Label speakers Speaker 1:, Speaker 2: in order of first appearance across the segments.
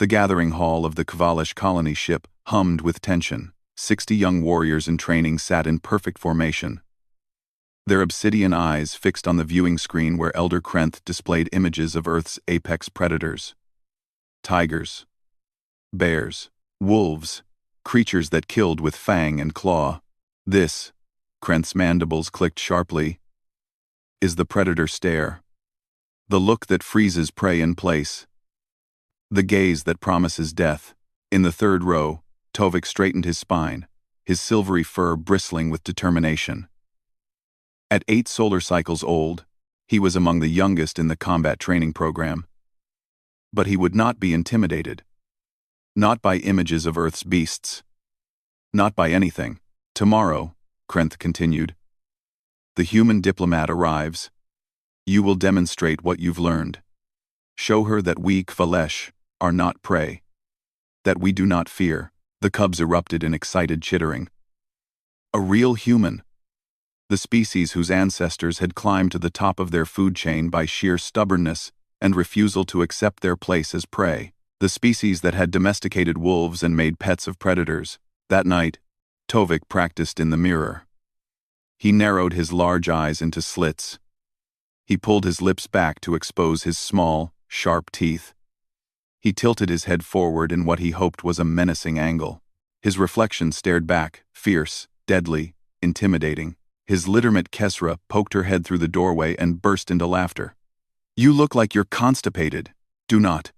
Speaker 1: The gathering hall of the Kvalish colony ship hummed with tension. 60 young warriors in training sat in perfect formation, their obsidian eyes fixed on the viewing screen where Elder Krenth displayed images of Earth's apex predators. Tigers, bears, wolves, creatures that killed with fang and claw. This, Krenth's mandibles clicked sharply, is the predator stare. The look that freezes prey in place. The gaze that promises death. In the third row, Tovik straightened his spine, his silvery fur bristling with determination. At 8 solar cycles old, he was among the youngest in the combat training program. But he would not be intimidated. Not by images of Earth's beasts. Not by anything. Tomorrow, Krenth continued, the human diplomat arrives. You will demonstrate what you've learned. Show her that we Kvalesh are not prey. That we do not fear. The cubs erupted in excited chittering. A real human. The species whose ancestors had climbed to the top of their food chain by sheer stubbornness and refusal to accept their place as prey. The species that had domesticated wolves and made pets of predators. That night, Tovik practiced in the mirror. He narrowed his large eyes into slits. He pulled his lips back to expose his small, sharp teeth. He tilted his head forward in what he hoped was a menacing angle. His reflection stared back, fierce, deadly, intimidating. His littermate Kesra poked her head through the doorway and burst into laughter. You look like you're constipated. Do not,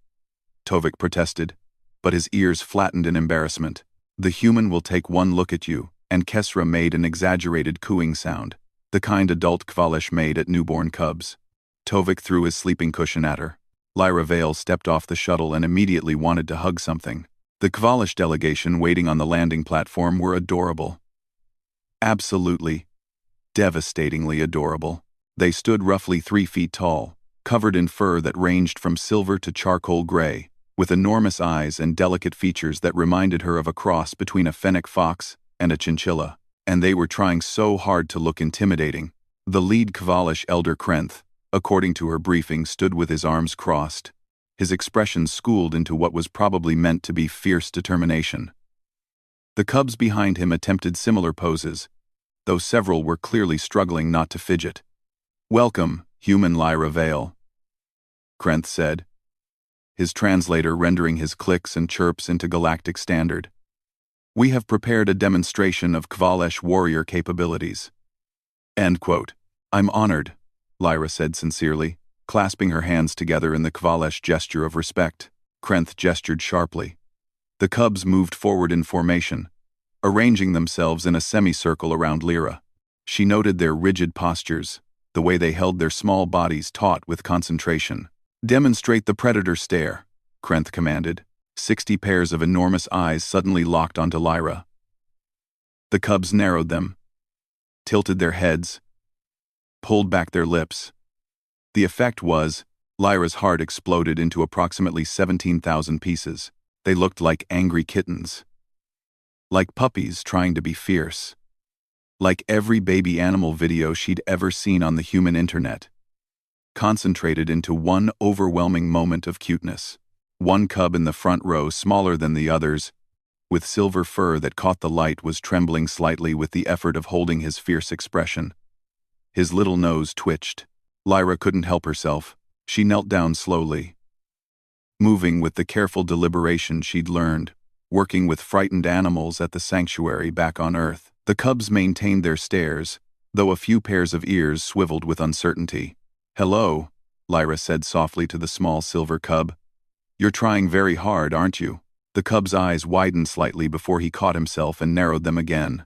Speaker 1: Tovik protested, but his ears flattened in embarrassment. The human will take one look at you, and Kesra made an exaggerated cooing sound, the kind adult Kvalish made at newborn cubs. Tovik threw his sleeping cushion at her. Lyra Vale stepped off the shuttle and immediately wanted to hug something. The Kvalish delegation waiting on the landing platform were adorable. Absolutely, devastatingly adorable. They stood roughly 3 feet tall, covered in fur that ranged from silver to charcoal gray, with enormous eyes and delicate features that reminded her of a cross between a fennec fox and a chinchilla. And they were trying so hard to look intimidating. The lead Kvalish Elder Krenth, according to her briefing, stood with his arms crossed, his expression schooled into what was probably meant to be fierce determination. The cubs behind him attempted similar poses, though several were clearly struggling not to fidget. Welcome, human Lyra Vale, Krenth said, his translator rendering his clicks and chirps into galactic standard. We have prepared a demonstration of Kvalesh warrior capabilities. End quote. I'm honored, Lyra said sincerely, clasping her hands together in the Kvalesh gesture of respect. Krenth gestured sharply. The cubs moved forward in formation, arranging themselves in a semicircle around Lyra. She noted their rigid postures, the way they held their small bodies taut with concentration. Demonstrate the predator stare, Krenth commanded. 60 pairs of enormous eyes suddenly locked onto Lyra. The cubs narrowed them, tilted their heads, pulled back their lips. The effect was, Lyra's heart exploded into approximately 17,000 pieces. They looked like angry kittens. Like puppies trying to be fierce. Like every baby animal video she'd ever seen on the human internet. Concentrated into one overwhelming moment of cuteness. One cub in the front row, smaller than the others, with silver fur that caught the light, was trembling slightly with the effort of holding his fierce expression. His little nose twitched. Lyra couldn't help herself. She knelt down slowly, moving with the careful deliberation she'd learned, working with frightened animals at the sanctuary back on Earth. The cubs maintained their stares, though a few pairs of ears swiveled with uncertainty. Hello, Lyra said softly to the small silver cub. You're trying very hard, aren't you? The cub's eyes widened slightly before he caught himself and narrowed them again.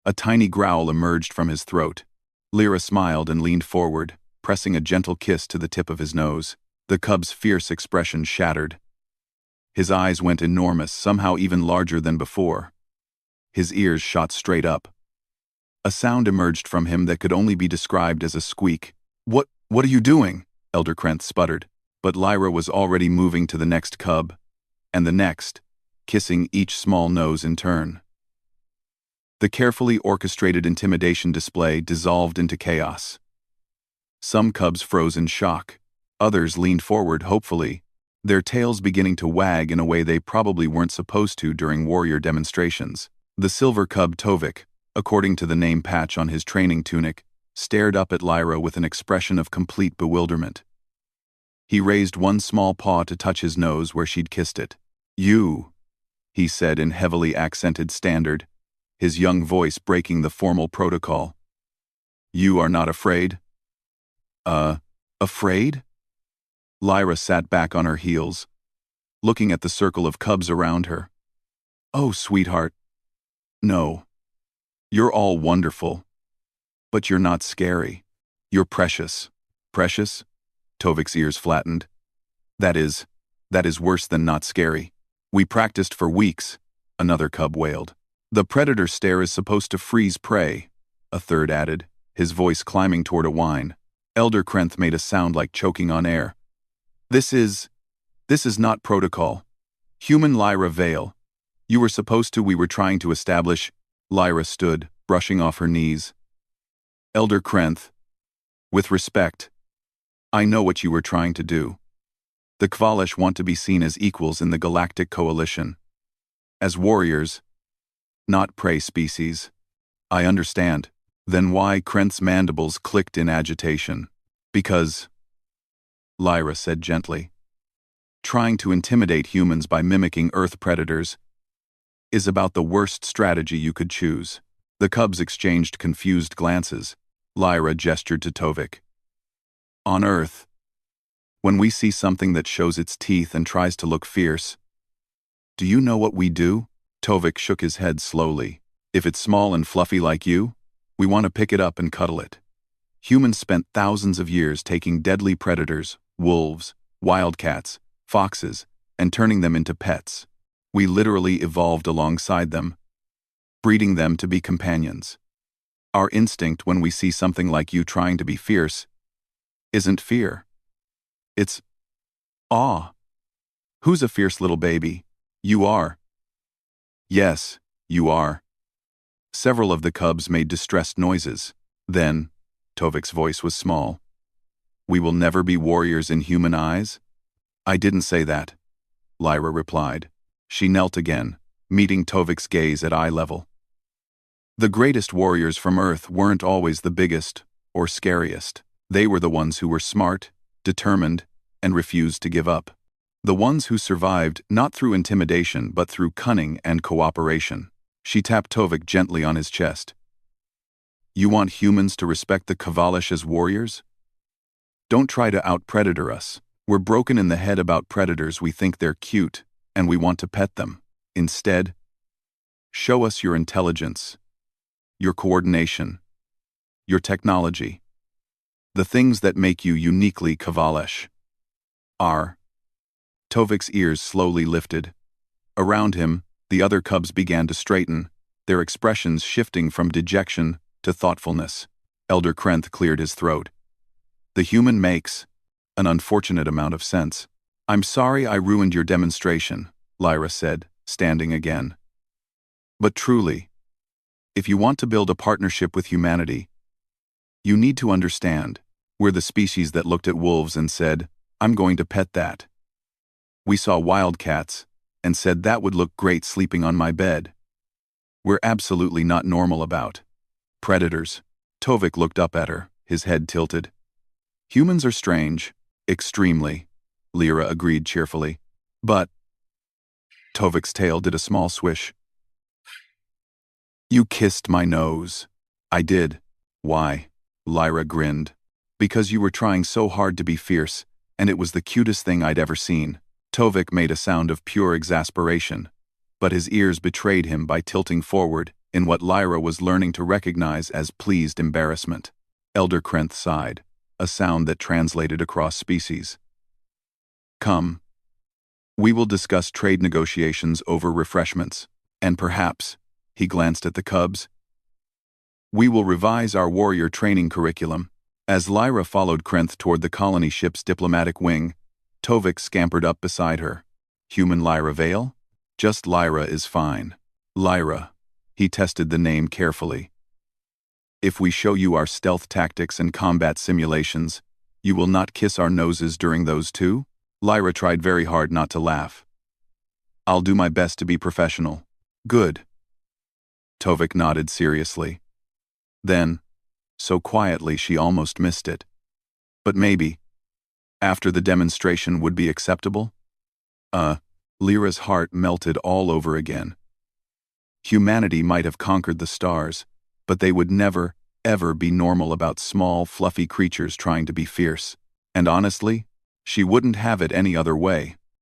Speaker 1: A tiny growl emerged from his throat. Lyra smiled and leaned forward, pressing a gentle kiss to the tip of his nose. The cub's fierce expression shattered. His eyes went enormous, somehow even larger than before. His ears shot straight up. A sound emerged from him that could only be described as a squeak. What are you doing? Elder Krenth sputtered. But Lyra was already moving to the next cub, and the next, kissing each small nose in turn. The carefully orchestrated intimidation display dissolved into chaos. Some cubs froze in shock, others leaned forward hopefully, their tails beginning to wag in a way they probably weren't supposed to during warrior demonstrations. The silver cub Tovik, according to the name patch on his training tunic, stared up at Lyra with an expression of complete bewilderment. He raised one small paw to touch his nose where she'd kissed it. "You," he said in heavily accented standard, his young voice breaking the formal protocol. "You are not afraid?" Afraid?" Lyra sat back on her heels, looking at the circle of cubs around her. "Oh, sweetheart. No. You're all wonderful. But you're not scary. You're precious." "Precious?" Tovik's ears flattened. That is worse than not scary. "We practiced for weeks," another cub wailed. "The predator stare is supposed to freeze prey," a third added, his voice climbing toward a whine. Elder Krenth made a sound like choking on air. This is not protocol. Human Lyra Vale. You were supposed to. We were trying to establish." Lyra stood, brushing off her knees. "Elder Krenth, with respect, I know what you were trying to do. The Kvalish want to be seen as equals in the Galactic Coalition. As warriors, not prey species. I understand." Then why? Krenth's mandibles clicked in agitation. "Because," Lyra said gently, "trying to intimidate humans by mimicking Earth predators is about the worst strategy you could choose." The cubs exchanged confused glances. Lyra gestured to Tovik. "On Earth, when we see something that shows its teeth and tries to look fierce, do you know what we do?" Tovik shook his head slowly. "If it's small and fluffy like you, we want to pick it up and cuddle it. Humans spent thousands of years taking deadly predators, wolves, wildcats, foxes, and turning them into pets. We literally evolved alongside them, breeding them to be companions. Our instinct when we see something like you trying to be fierce isn't fear. It's awe. Who's a fierce little baby? You are." "Yes, you are." Several of the cubs made distressed noises. "Then," Tovik's voice was small, "we will never be warriors in human eyes?" "I didn't say that," Lyra replied. She knelt again, meeting Tovik's gaze at eye level. "The greatest warriors from Earth weren't always the biggest or scariest. They were the ones who were smart, determined, and refused to give up. The ones who survived not through intimidation but through cunning and cooperation." She tapped Tovik gently on his chest. "You want humans to respect the Kvalish as warriors? Don't try to out-predator us. We're broken in the head about predators. We think they're cute, and we want to pet them. Instead, show us your intelligence, your coordination, your technology. The things that make you uniquely Kvalish." Tovik's ears slowly lifted. Around him, the other cubs began to straighten, their expressions shifting from dejection to thoughtfulness. Elder Krenth cleared his throat. "The human makes an unfortunate amount of sense." "I'm sorry I ruined your demonstration," Lyra said, standing again. "But truly, if you want to build a partnership with humanity, you need to understand, we're the species that looked at wolves and said, 'I'm going to pet that.' We saw wildcats and said that would look great sleeping on my bed. We're absolutely not normal about predators." Tovik looked up at her, his head tilted. "Humans are strange, extremely," Lyra agreed cheerfully. "But," Tovik's tail did a small swish. "You kissed my nose." "I did." "Why?" Lyra grinned. "Because you were trying so hard to be fierce, and it was the cutest thing I'd ever seen." Tovik made a sound of pure exasperation, but his ears betrayed him by tilting forward in what Lyra was learning to recognize as pleased embarrassment. Elder Krenth sighed, a sound that translated across species. "Come. We will discuss trade negotiations over refreshments, and perhaps," he glanced at the cubs, "we will revise our warrior training curriculum." As Lyra followed Krenth toward the colony ship's diplomatic wing, Tovik scampered up beside her. "Human Lyra Vale? Just Lyra is fine." "Lyra," he tested the name carefully. "If we show you our stealth tactics and combat simulations, you will not kiss our noses during those too?" Lyra tried very hard not to laugh. I'll do my best to be professional. Good. Tovik nodded seriously. Then, so quietly she almost missed it. But maybe, after the demonstration would be acceptable? Lyra's heart melted all over again. Humanity might have conquered the stars, but they would never, ever be normal about small, fluffy creatures trying to be fierce. And honestly, she wouldn't have it any other way.